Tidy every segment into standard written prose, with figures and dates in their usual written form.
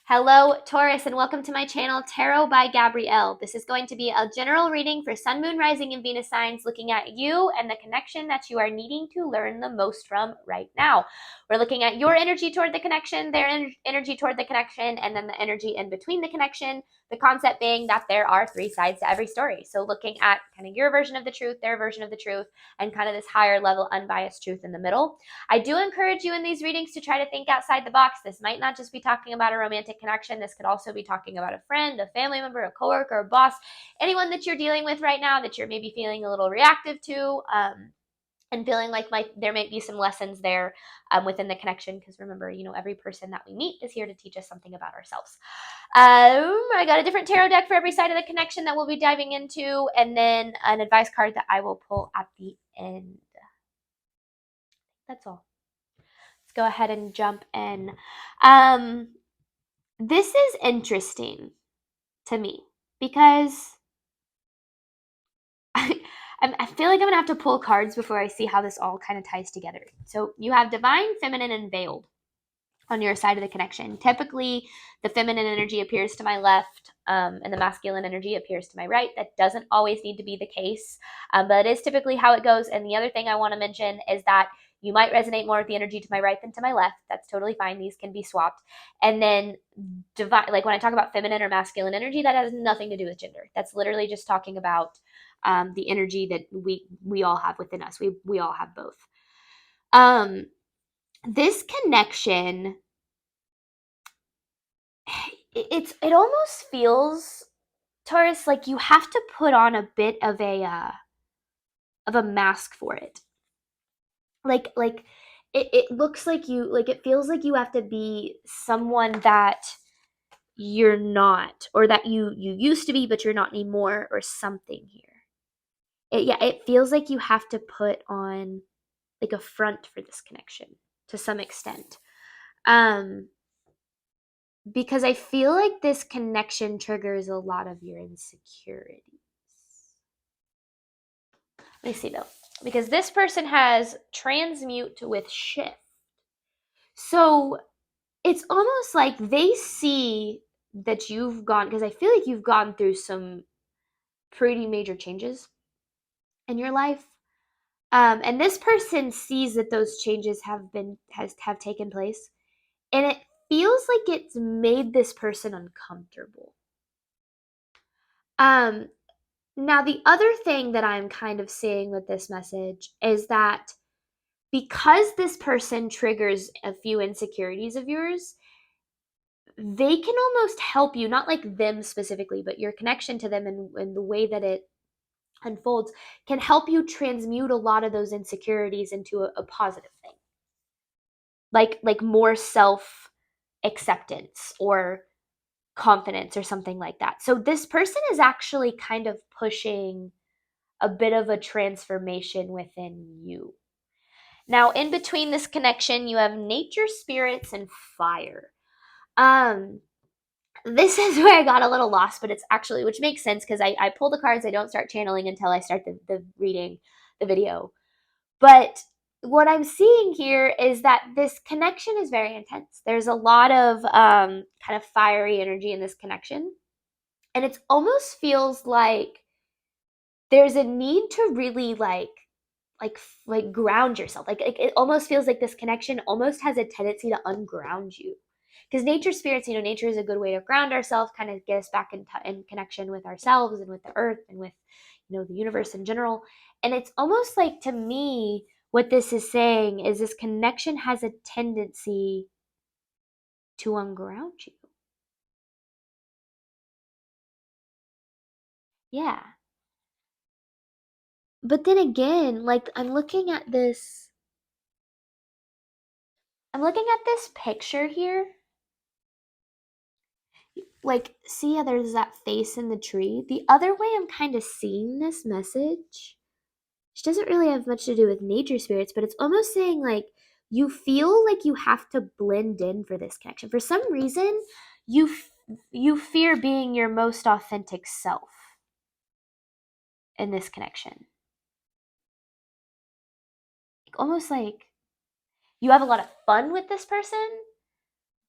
Hello, Taurus, and welcome to my channel, Tarot by Gabrielle. This is going to be a general reading for Sun, Moon, Rising, and Venus signs, looking at you and the connection that you are needing to learn the most from right now. We're looking at your energy toward the connection, their energy toward the connection, and then the energy in between the connection. The concept being that there are three sides to every story. So looking at kind of your version of the truth, their version of the truth, and kind of this higher level unbiased truth in the middle. I do encourage you in these readings to try to think outside the box. This might not just be talking about a romantic connection. This could also be talking about a friend, a family member, a coworker, a boss, anyone that you're dealing with right now that you're maybe feeling a little reactive to, and feeling like there might be some lessons there within the connection. Because remember, every person that we meet is here to teach us something about ourselves. I got a different tarot deck for every side of the connection that we'll be diving into, and then an advice card that I will pull at the end. That's all. Let's go ahead and jump in. This is interesting to me because I feel like I'm gonna have to pull cards before I see how this all kind of ties together. So you have divine, feminine, and veiled on your side of the connection. Typically, the feminine energy appears to my left, and the masculine energy appears to my right. That doesn't always need to be the case, but it is typically how it goes. And the other thing I want to mention is that you might resonate more with the energy to my right than to my left. That's totally fine. These can be swapped. And then divine, like when I talk about feminine or masculine energy, that has nothing to do with gender. That's literally just talking about the energy that we all have within us. We all have both. This connection, it almost feels, Taurus, like you have to put on a bit of a mask for it. Like it looks like it feels like you have to be someone that you're not, or that you used to be but you're not anymore, or something here. It feels like you have to put on like a front for this connection to some extent. Because I feel like this connection triggers a lot of your insecurities. Let me see though, because this person has transmute with shift. So it's almost like they see that you've gone, because I feel like you've gone through some pretty major changes in your life. And this person sees that those changes have taken place, and it feels like it's made this person uncomfortable. Now the other thing that I'm kind of seeing with this message is that because this person triggers a few insecurities of yours, they can almost help you, not like them specifically, but your connection to them and the way that it unfolds can help you transmute a lot of those insecurities into a positive thing. Like more self acceptance or confidence or something like that. So this person is actually kind of pushing a bit of a transformation within you. Now, in between this connection, you have nature, spirits, and fire. This is where I got a little lost, but it's actually, which makes sense because I pull the cards. I don't start channeling until I start the reading, the video. But what I'm seeing here is that this connection is very intense. There's a lot of kind of fiery energy in this connection. And it almost feels like there's a need to really ground yourself. Like it almost feels like this connection almost has a tendency to unground you. Because nature spirits, nature is a good way to ground ourselves, kind of get us back in connection with ourselves and with the earth and with, the universe in general. And it's almost like, to me, what this is saying is this connection has a tendency to unground you. Yeah. But then again, like I'm looking at this picture here. Like, see how there's that face in the tree? The other way I'm kind of seeing this message, which doesn't really have much to do with nature spirits, but it's almost saying like you feel like you have to blend in for this connection. For some reason, you fear being your most authentic self in this connection. Almost like you have a lot of fun with this person,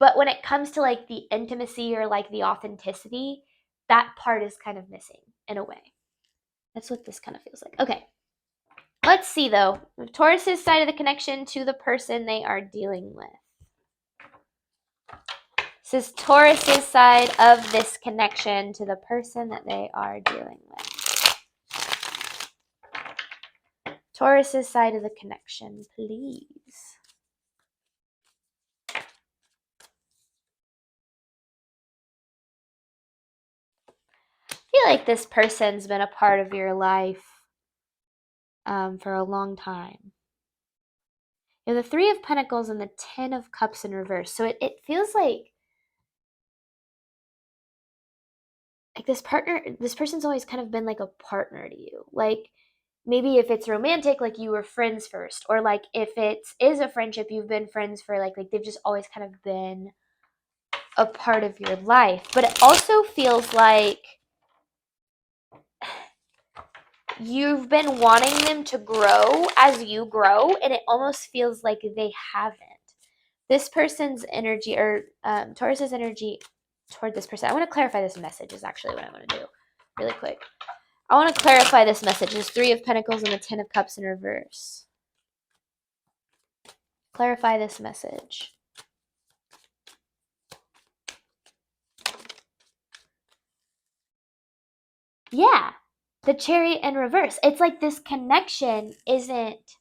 But when it comes to like the intimacy or like the authenticity, that part is kind of missing in a way. That's what this kind of feels like. Okay. Let's see though. Taurus's side of the connection to the person they are dealing with. This is Taurus's side of this connection to the person that they are dealing with. Taurus's side of the connection, please. I feel like this person's been a part of your life for a long time. You have the Three of Pentacles and the Ten of Cups in reverse. So it feels like this person's always kind of been like a partner to you. Like maybe if it's romantic, like you were friends first, or like if it is a friendship, you've been friends for like they've just always kind of been a part of your life. But it also feels like you've been wanting them to grow as you grow, and it almost feels like they haven't. This person's energy, or Taurus's energy toward this person. I want to clarify this message is actually what I want to do really quick. I want to clarify this message. There's Three of Pentacles and the Ten of Cups in reverse. Clarify this message. Yeah, the Chariot in reverse. It's like this connection isn't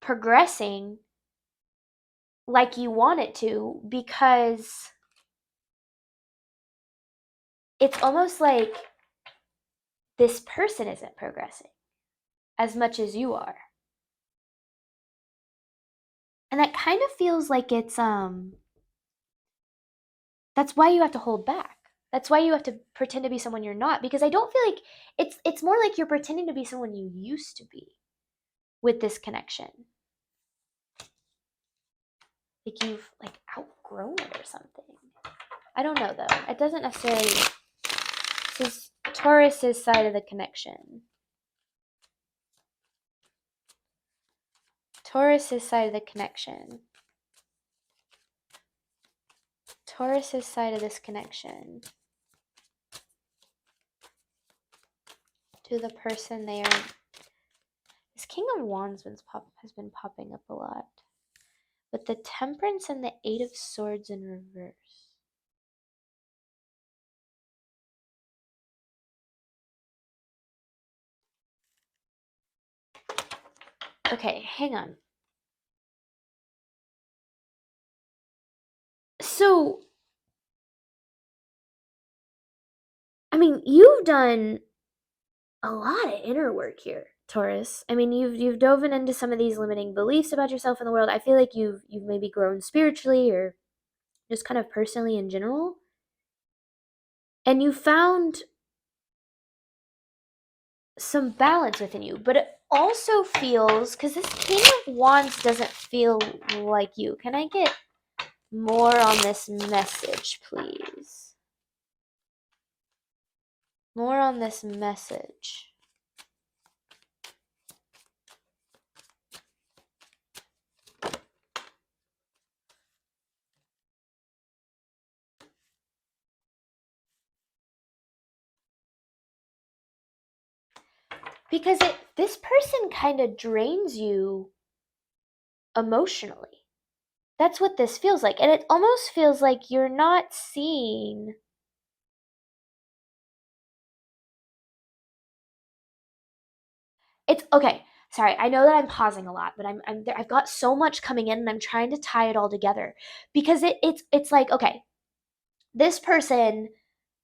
progressing like you want it to, because it's almost like this person isn't progressing as much as you are. And that kind of feels like it's that's why you have to hold back. That's why you have to pretend to be someone you're not, because I don't feel like it's more like you're pretending to be someone you used to be with this connection. Like you've like outgrown it or something. I don't know though. It doesn't necessarily. This is Taurus's side of the connection. Taurus's side of the connection. Taurus's side of this connection to the person they are. This King of Wands has been popping up a lot. But the Temperance and the Eight of Swords in reverse. Okay, hang on. So, I mean, you've done a lot of inner work here, Taurus. I mean, you've dove into some of these limiting beliefs about yourself in the world. I feel like you've maybe grown spiritually or just kind of personally in general. And you found some balance within you, but it also feels, because this King of Wands doesn't feel like you. Can I get more on this message, please? More on this message. Because this person kind of drains you emotionally. That's what this feels like. And it almost feels like you're not seeing it's okay. Sorry, I know that I'm pausing a lot, but I've got so much coming in and I'm trying to tie it all together, because it's like, okay, this person,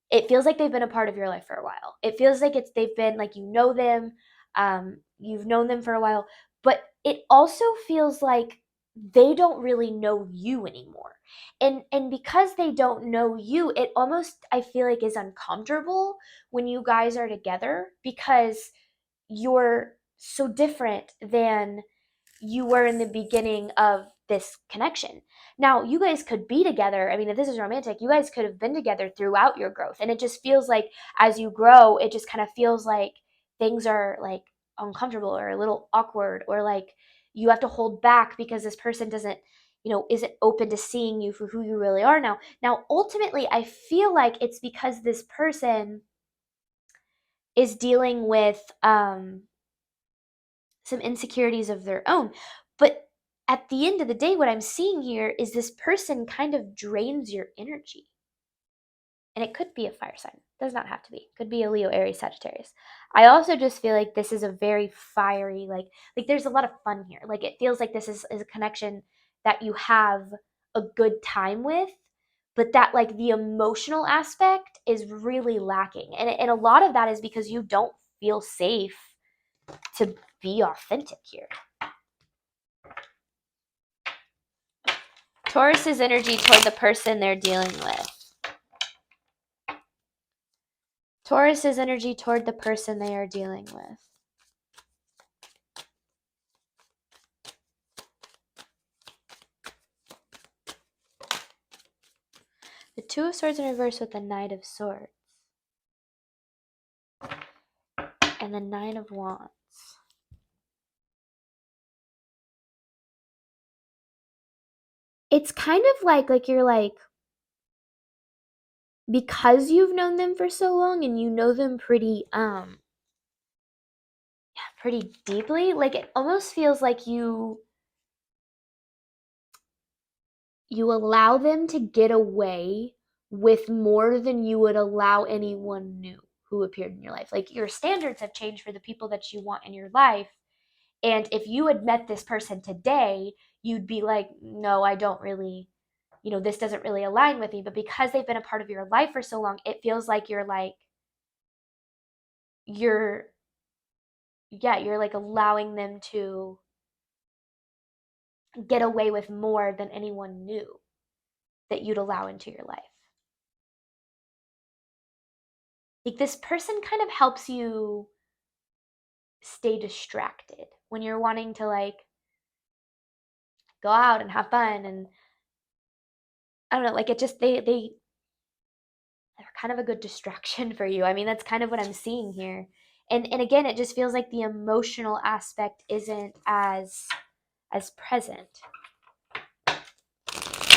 it feels like they've been a part of your life for a while. It feels like they've been like, you know them, you've known them for a while, but it also feels like they don't really know you anymore. And because they don't know you, it almost, I feel like, is uncomfortable when you guys are together, because you're so different than you were in the beginning of this connection. Now, you guys could be together. I mean, if this is romantic, you guys could have been together throughout your growth. And it just feels like as you grow, it just kind of feels like things are like uncomfortable or a little awkward, or like you have to hold back because this person doesn't isn't open to seeing you for who you really are now. Now, ultimately, I feel like it's because this person is dealing with some insecurities of their own. But at the end of the day, what I'm seeing here is this person kind of drains your energy. And it could be a fire sign. It does not have to be. It could be a Leo, Aries, Sagittarius. I also just feel like this is a very fiery, like there's a lot of fun here. Like it feels like this is a connection that you have a good time with, but that like the emotional aspect is really lacking. And a lot of that is because you don't feel safe to be authentic here. Taurus's energy toward the person they're dealing with. Taurus's energy toward the person they are dealing with. The Two of Swords in reverse with the Knight of Swords. And the Nine of Wands. It's kind of like you're like, because you've known them for so long and you know them pretty pretty deeply, like it almost feels like you allow them to get away with more than you would allow anyone new who appeared in your life. Like your standards have changed for the people that you want in your life. And if you had met this person today, you'd be like, no, I don't really, this doesn't really align with me. But because they've been a part of your life for so long, it feels like you're like allowing them to get away with more than anyone new that you'd allow into your life. Like this person kind of helps you stay distracted when you're wanting to like go out and have fun, and I don't know, like it just they're kind of a good distraction for you. I mean, that's kind of what I'm seeing here. And again, it just feels like the emotional aspect isn't as present.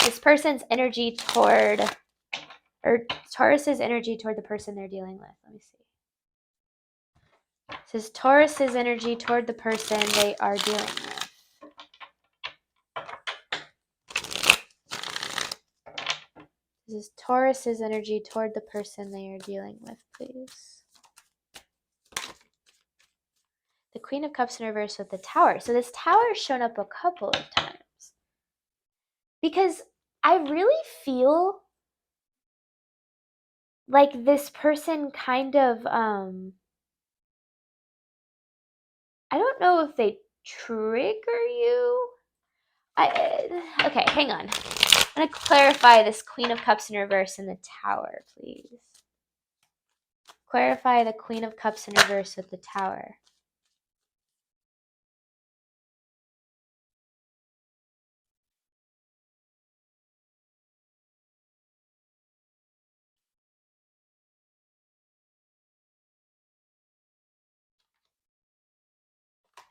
This person's energy toward, or Taurus's energy toward the person they're dealing with. Let me see. This is Taurus's energy toward the person they are dealing with. This is Taurus's energy toward the person they are dealing with, please. The Queen of Cups in reverse with the Tower. So this Tower has shown up a couple of times. Because I really feel like this person kind of, I don't know if they trigger you. Okay, hang on. I'm going to clarify this Queen of Cups in reverse and the Tower, please. Clarify the Queen of Cups in reverse with the Tower.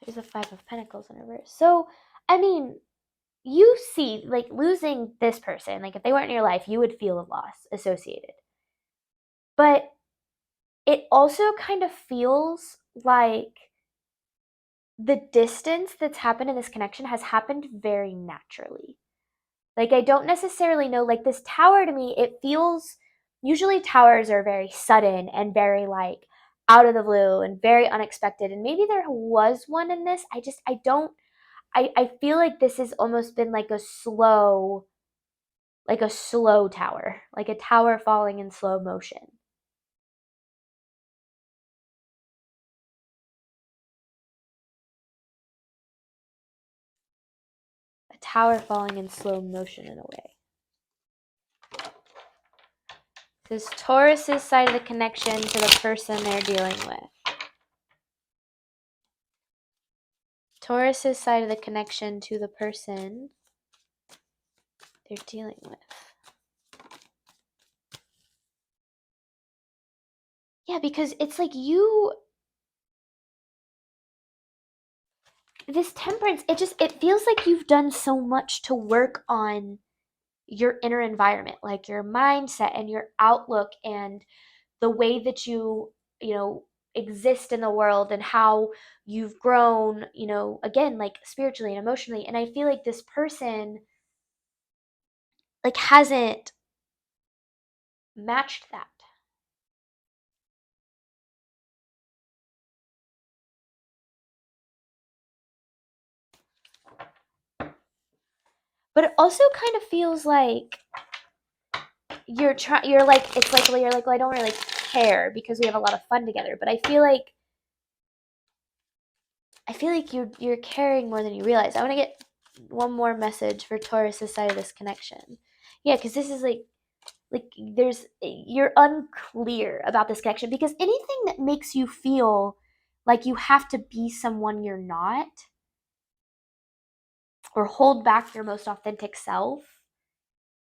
There's a Five of Pentacles in reverse. So, I mean, you see, like, losing this person, like, if they weren't in your life, you would feel a loss associated. But it also kind of feels like the distance that's happened in this connection has happened very naturally. Like, I don't necessarily know, like, this Tower to me, it feels, usually towers are very sudden and very, like, out of the blue and very unexpected. And maybe there was one in this. I feel like this has almost been like a slow tower, like a tower falling in slow motion. A tower falling in slow motion in a way. This is Taurus's side of the connection to the person they're dealing with. Taurus's side of the connection to the person they're dealing with. Yeah, because it's like you this temperance, it feels like you've done so much to work on your inner environment, like your mindset and your outlook and the way that you know, exist in the world and how you've grown, again, like spiritually and emotionally. And I feel like this person like hasn't matched that. But it also kind of feels like you're like, it's like, well, you're like, well, I don't really care because we have a lot of fun together. But I feel like you're caring more than you realize. I want to get one more message for Taurus's side of this connection. Yeah, because this is like you're unclear about this connection, because anything that makes you feel like you have to be someone you're not or hold back your most authentic self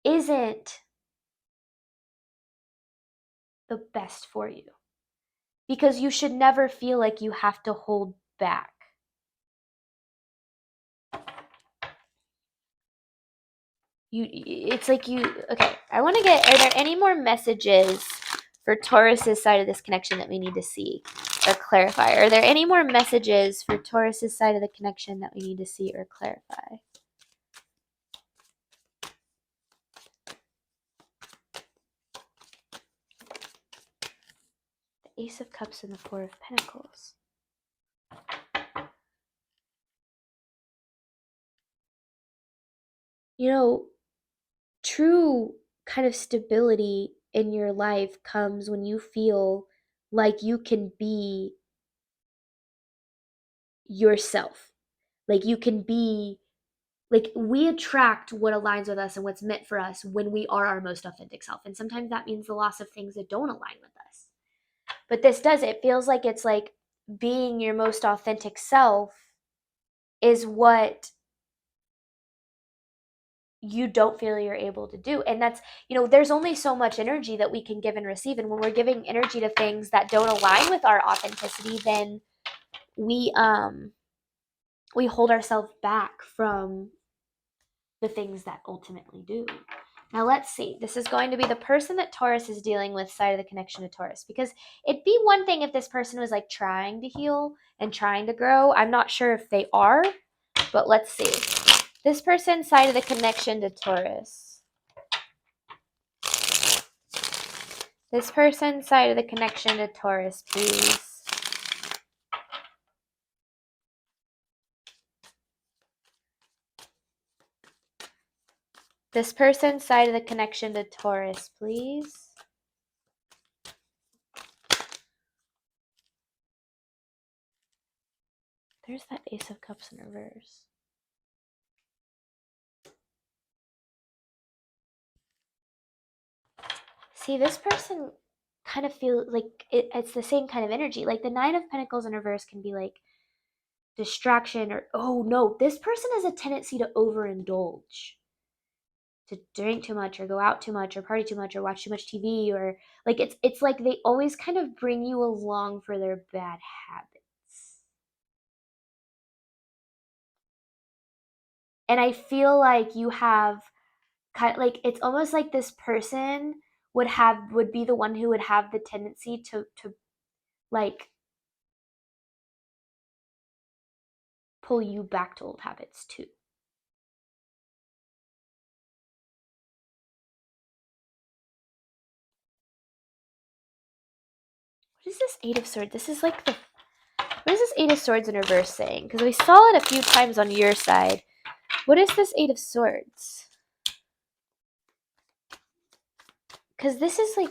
isn't the best for you, because you should never feel like you have to hold back. It's like okay, I want to get, are there any more messages for Taurus's side of this connection that we need to see or clarify? Are there any more messages for Taurus's side of the connection that we need to see or clarify? The Ace of Cups and the Four of Pentacles. True kind of stability in your life comes when you feel like you can be yourself. Like you can be, like, we attract what aligns with us and what's meant for us when we are our most authentic self. And sometimes that means the loss of things that don't align with us. But this does, it feels like it's like being your most authentic self is what you don't feel you're able to do. And that's, there's only so much energy that we can give and receive. And when we're giving energy to things that don't align with our authenticity, then we hold ourselves back from the things that ultimately do. Now let's see. This is going to be the person that Taurus is dealing with, side of the connection to Taurus. Because it'd be one thing if this person was like trying to heal and trying to grow. I'm not sure if they are, but let's see. This person's side of the connection to Taurus. This person's side of the connection to Taurus, please. This person's side of the connection to Taurus, please. There's that Ace of Cups in reverse. See, this person kind of feels like it's the same kind of energy. Like the Nine of Pentacles in reverse can be like distraction, or, oh no, this person has a tendency to overindulge, to drink too much or go out too much or party too much or watch too much TV, or like it's like they always kind of bring you along for their bad habits. And I feel like you have kind of like, it's almost like this person would be the one who would have the tendency to like pull you back to old habits too. What is this Eight of Swords? This is like what is this Eight of Swords in reverse saying? Because we saw it a few times on your side. What is this Eight of Swords? Because this is like,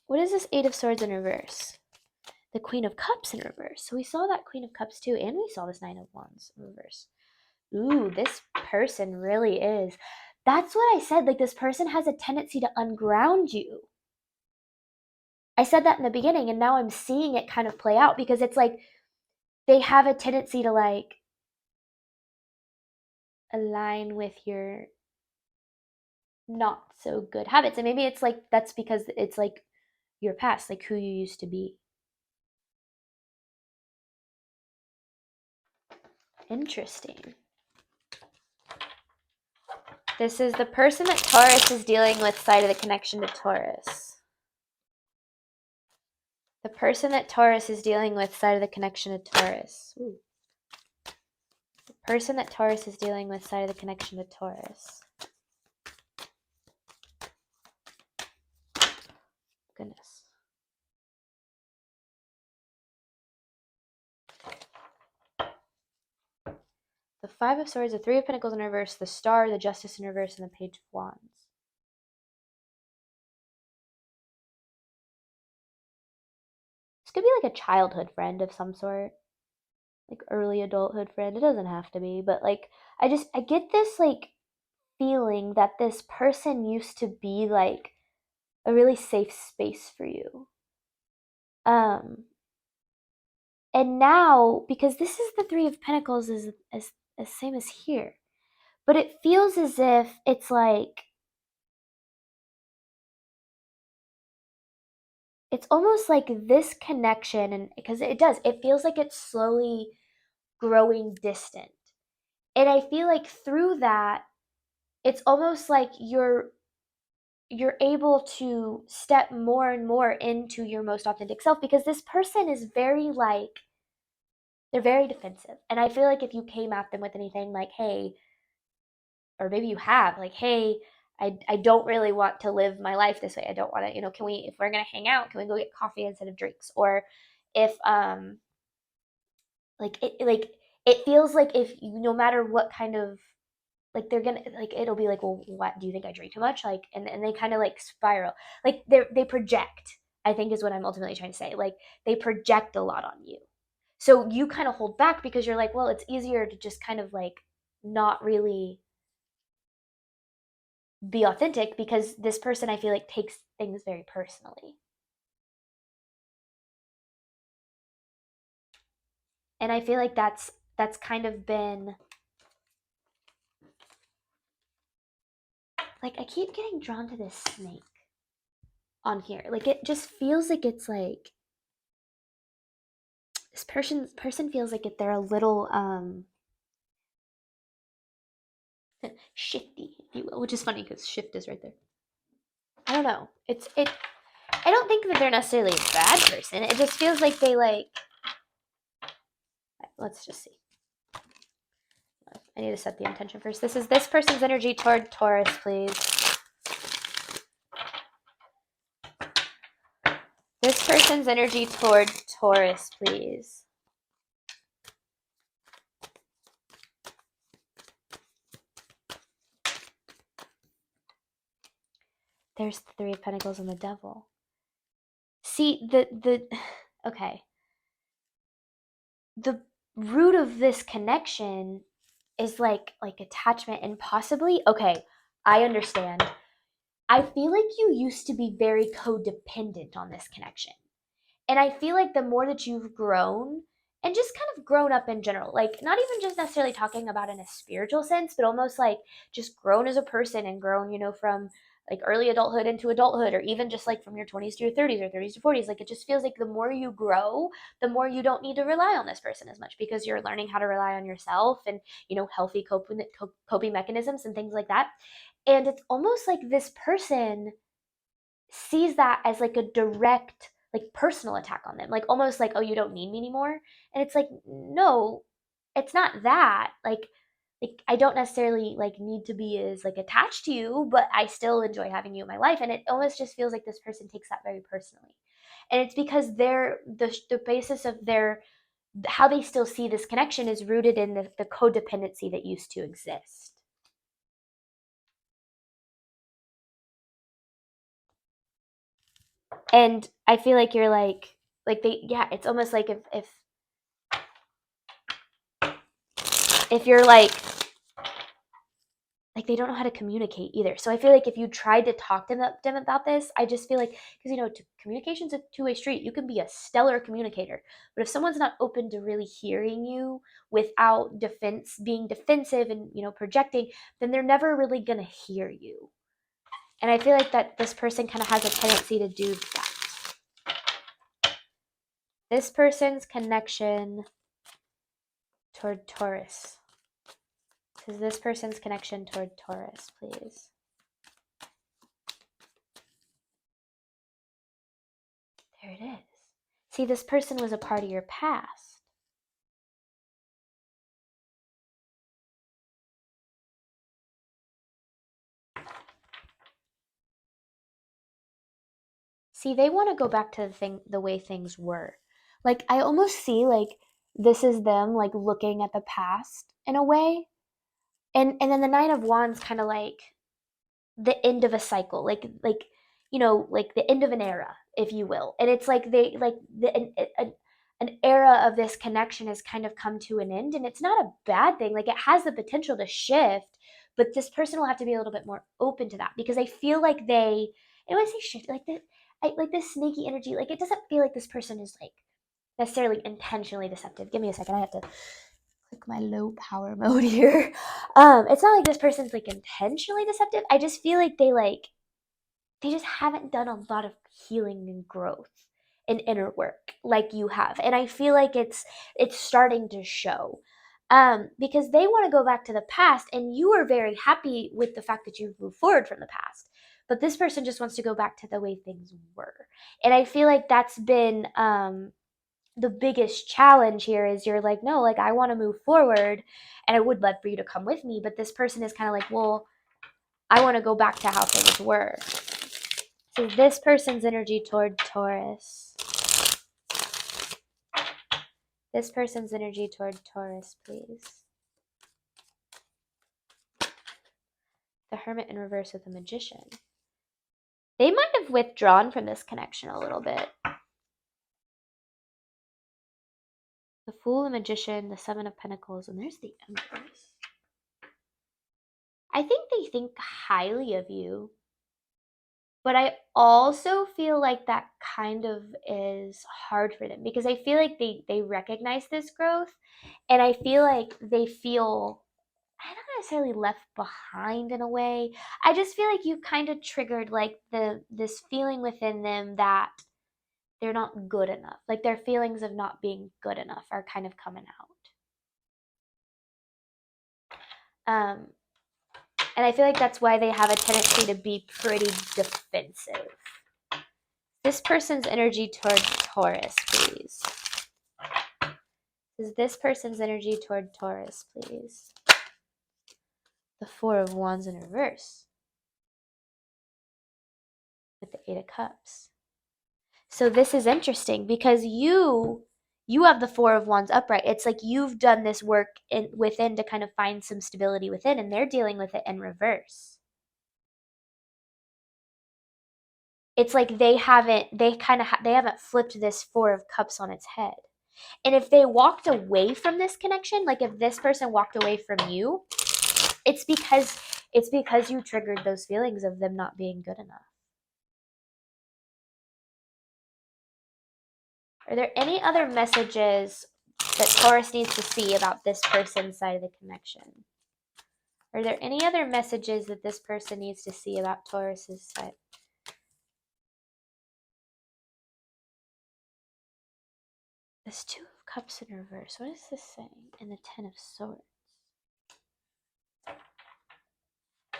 what is this Eight of Swords in reverse? The Queen of Cups in reverse. So we saw that Queen of Cups too, and we saw this Nine of Wands in reverse. Ooh, this person really is. That's what I said. Like, this person has a tendency to unground you. I said that in the beginning, and now I'm seeing it kind of play out, because it's like they have a tendency to like align with your not so good habits. And maybe it's like that's because it's like your past, like who you used to be. What is this Eight of Swords in reverse? The Queen of Cups in reverse. So we saw that Queen of Cups too, and we saw this Nine of Wands in reverse. Ooh, this person really is. That's what I said. Like, this person has a tendency to unground you. I said that in the beginning, and now I'm seeing it kind of play out, because it's like they have a tendency to like align with your not so good habits. And maybe it's like that's because it's like your past, like who you used to be. Interesting. This is the person that Taurus is dealing with side of the connection to Taurus. The person that Taurus is dealing with side of the connection to Taurus. Ooh. The person that Taurus is dealing with side of the connection to Taurus. Goodness. The Five of Swords, the Three of Pentacles in reverse, the Star, the Justice in reverse, and the Page of Wands. This could be like a childhood friend of some sort. Like early adulthood friend. It doesn't have to be, but like I get this like feeling that this person used to be like a really safe space for you. And now, because this is the Three of Pentacles is as same as here. But it feels as if it's like it's almost like this connection, and because it feels like it's slowly growing distant. And I feel like through that, it's almost like you're able to step more and more into your most authentic self, because this person is very like, they're very defensive. And I feel like if you came at them with anything like, hey, or maybe you have, like, hey, I don't really want to live my life this way. I don't want to, can we, if we're going to hang out, can we go get coffee instead of drinks? Or if, it feels like if you, no matter what kind of, like they're gonna, like it'll be like, well, what do you think I drink too much? Like, and they kind of like spiral, like they project, I think is what I'm ultimately trying to say. Like they project a lot on you, so you kind of hold back because you're like, well, it's easier to just kind of like not really be authentic, because this person, I feel like, takes things very personally. And I feel like that's kind of been like, I keep getting drawn to this snake on here. Like it just feels like it's like this person feels like they're a little shifty, if you will, which is funny because shift is right there. I don't know. I don't think that they're necessarily a bad person. It just feels like they like, let's just see. I need to set the intention first. This is this person's energy toward Taurus, please. This person's energy toward Taurus, please. There's the Three of Pentacles and the Devil. See, okay. The root of this connection is like attachment, and possibly, okay, I understand. I feel like you used to be very codependent on this connection. And I feel like the more that you've grown, and just kind of grown up in general, like not even just necessarily talking about in a spiritual sense, but almost like just grown as a person and grown, from like early adulthood into adulthood, or even just like from your 20s to your 30s or 30s to 40s. Like it just feels like the more you grow, the more you don't need to rely on this person as much, because you're learning how to rely on yourself and, healthy coping mechanisms and things like that. And it's almost like this person sees that as like a direct, like personal attack on them, like almost like, oh, you don't need me anymore. And it's like, no, it's not that. Like I don't necessarily like need to be as like attached to you, but I still enjoy having you in my life. And it almost just feels like this person takes that very personally. And it's because the basis of their, how they still see this connection is rooted in the codependency that used to exist. And I feel like you're like they, yeah, it's almost like if you're like they don't know how to communicate either. So I feel like if you tried to talk to them about this, I just feel like, because communication's a two-way street. You can be a stellar communicator, but if someone's not open to really hearing you without being defensive and projecting, then they're never really gonna hear you. And I feel like that this person kind of has a tendency to do that. This person's connection toward Taurus. This is this person's connection toward Taurus, please. There it is. See, this person was a part of your past. See, they want to go back to the way things were. Like, I almost see, like, this is them, like, looking at the past in a way. And then the Nine of Wands kind of like the end of a cycle, like you know, like the end of an era, if you will. And it's like they like an era of this connection has kind of come to an end, and it's not a bad thing. Like, it has the potential to shift, but this person will have to be a little bit more open to that, because I feel like they, and when I say shift, like like this snaky energy, like it doesn't feel like this person is like necessarily intentionally deceptive. Give me a second, I have to click my low power mode here. It's not like this person's like intentionally deceptive. I just feel like they just haven't done a lot of healing and growth and inner work like you have. And I feel like it's starting to show. Because they want to go back to the past, and you are very happy with the fact that you've moved forward from the past. But this person just wants to go back to the way things were. And I feel like that's been the biggest challenge here is you're like, no, like I want to move forward and I would love for you to come with me. But this person is kind of like, well, I want to go back to how things were. So this person's energy toward Taurus. This person's energy toward Taurus, please. The Hermit in reverse with the Magician. They might have withdrawn from this connection a little bit. The Fool, the Magician, the Seven of Pentacles, and there's the Empress. I think they think highly of you, but I also feel like that kind of is hard for them, because I feel like they recognize this growth, and I feel like they feel, I don't necessarily left behind in a way. I just feel like you kind of triggered like this feeling within them that they're not good enough. Like their feelings of not being good enough are kind of coming out. And I feel like that's why they have a tendency to be pretty defensive. This person's energy toward Taurus, please. Is this person's energy toward Taurus, please? The Four of Wands in reverse. With the Eight of Cups. So this is interesting because you have the Four of Wands upright. It's like you've done this work within to kind of find some stability within, and they're dealing with it in reverse. It's like they haven't flipped this Four of Cups on its head. And if they walked away from this connection, like if this person walked away from you, it's because you triggered those feelings of them not being good enough. Are there any other messages that Taurus needs to see about this person's side of the connection? Are there any other messages that this person needs to see about Taurus's side? This Two of Cups in reverse. What is this saying? And the Ten of Swords.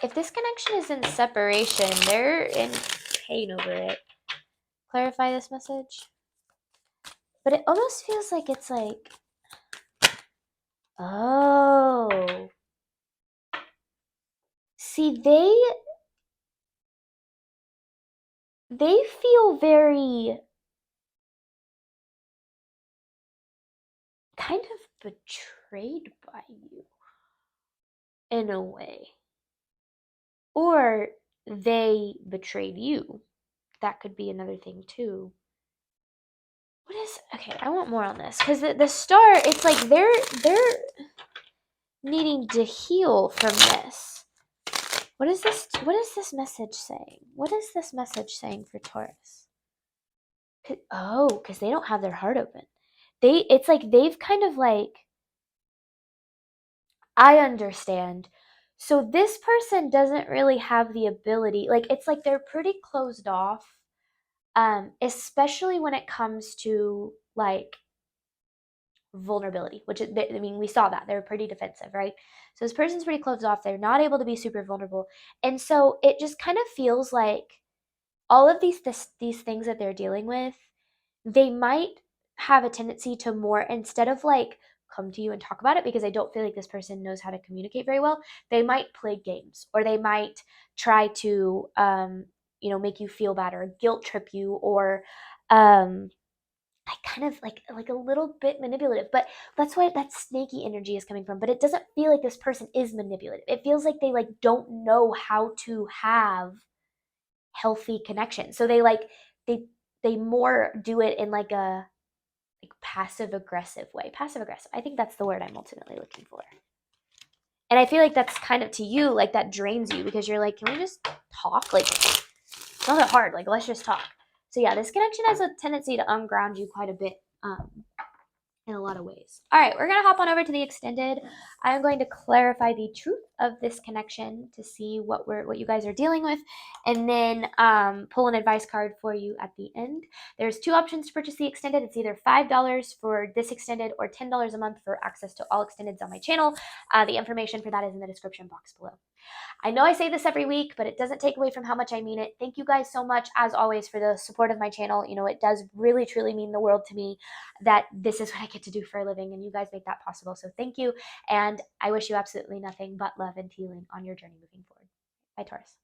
If this connection is in separation, they're in pain over it. Clarify this message. But it almost feels like it's like, oh. See, they feel very kind of betrayed by you in a way. Or they betrayed you. That could be another thing too. What is, okay, I want more on this, because the star, it's like they're needing to heal from this. What is this message saying? What is this message saying for Taurus? Because they don't have their heart open. It's like they've kind of like, I understand. So this person doesn't really have the ability, like it's like they're pretty closed off, especially when it comes to like vulnerability, which I mean, we saw that they're pretty defensive, right? So this person's pretty closed off. They're not able to be super vulnerable. And so it just kind of feels like all of these things that they're dealing with, they might have a tendency to more, instead of like come to you and talk about it, because I don't feel like this person knows how to communicate very well, they might play games, or they might try to make you feel bad, or guilt trip you, or I kind of like a little bit manipulative, but that's why that snaky energy is coming from. But it doesn't feel like this person is manipulative. It feels like they like don't know how to have healthy connection. So they they more do it in like a like passive aggressive way. Passive aggressive. I think that's the word I'm ultimately looking for. And I feel like that's kind of to you, like that drains you, because you're like, can we just talk? Like, it's not that hard. Like, let's just talk. So yeah, this connection has a tendency to unground you quite a bit. In a lot of ways. All right, we're going to hop on over to the extended. I'm going to clarify the truth of this connection to see what you guys are dealing with, and then pull an advice card for you at the end. There's two options to purchase the extended. It's either $5 for this extended or $10 a month for access to all extendeds on my channel. The information for that is in the description box below. I know I say this every week, but it doesn't take away from how much I mean it. Thank you guys so much, as always, for the support of my channel. You know, it does really, truly mean the world to me that this is what I get to do for a living, and you guys make that possible. So thank you, and I wish you absolutely nothing but love and healing on your journey moving forward. Bye, Taurus.